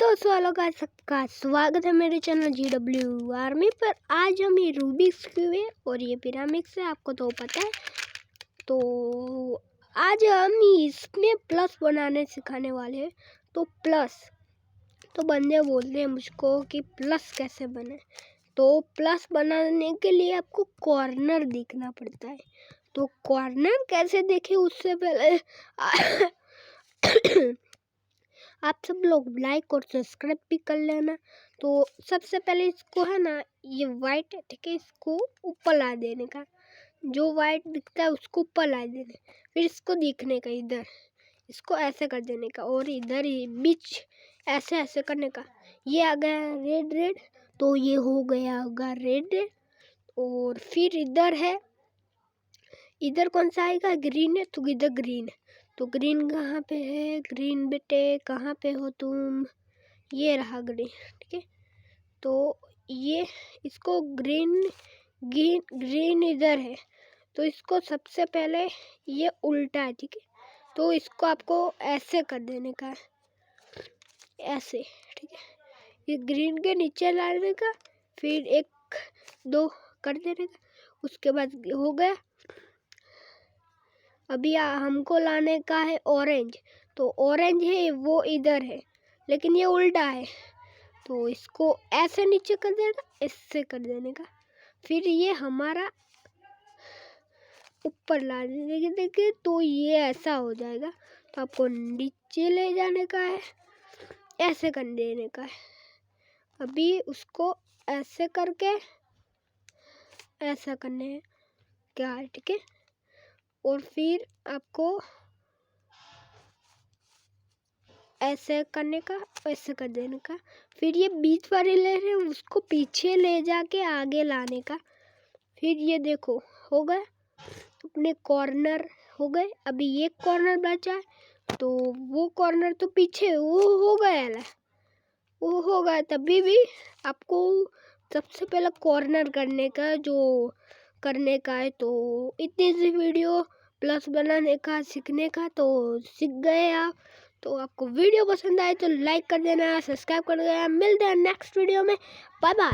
दोस्तों, hello guys, सबका स्वागत है मेरे चैनल GW आर्मी पर। आज हम ये रूबिक्स क्यूब है और ये पिरामिड्स है, आपको तो पता है। तो आज हम इसमें प्लस बनाने सिखाने वाले हैं। तो प्लस तो बंदे बोलते हैं मुझको कि प्लस कैसे बने। तो प्लस बनाने के लिए आपको कॉर्नर देखना पड़ता है। तो कॉर्नर कैसे देखें उससे पहले आप सब लोग लाइक और सब्सक्राइब भी कर लेना। तो सबसे पहले इसको है ना, ये वाइट है, ठीक है, इसको ऊपर ला देने का। जो वाइट दिखता है उसको ऊपर ला देने, फिर इसको दिखने का इधर, इसको ऐसे कर देने का, और इधर ही बीच ऐसे ऐसे करने का। ये आ गया रेड रेड, तो ये हो गया होगा रेड रेड। और फिर इधर है, इधर कौन सा आएगा, ग्रीन है, तो इधर ग्रीन है। तो ग्रीन कहाँ पे है, ग्रीन बेटे कहाँ पे हो तुम, ये रहा ग्रीन, ठीक है। तो ये इसको ग्रीन ग्रीन ग्रीन इधर है, तो इसको सबसे पहले ये उल्टा है, ठीक है। तो इसको आपको ऐसे कर देने का है, ऐसे, ठीक है। ये ग्रीन के नीचे लाने का, फिर एक दो कर देने का, उसके बाद हो गया। अभी हमको लाने का है ऑरेंज, तो ऑरेंज है वो इधर है, लेकिन ये उल्टा है। तो इसको ऐसे नीचे कर देना, ऐसे कर देने का, फिर ये हमारा ऊपर ला देने के, तो ये ऐसा हो जाएगा। तो आपको नीचे ले जाने का है, ऐसे कर देने का है। अभी उसको ऐसे करके ऐसा करने है क्या है, ठीक है। और फिर आपको ऐसे करने का, ऐसे कर देने का, फिर ये बीच वाले ले रहे हैं उसको पीछे ले जाके आगे लाने का। फिर ये देखो हो गया, अपने कॉर्नर हो गए। अभी ये कॉर्नर बचा है, तो वो कॉर्नर तो पीछे वो हो गया, वो हो गया। तभी भी आपको सबसे पहले कॉर्नर करने का जो करने का है। तो इतनी सी वीडियो प्लस बनाने का सीखने का, तो सीख गए आप। तो आपको वीडियो पसंद आए तो लाइक कर देना, सब्सक्राइब कर देना। मिलते हैं नेक्स्ट वीडियो में, बाय बाय।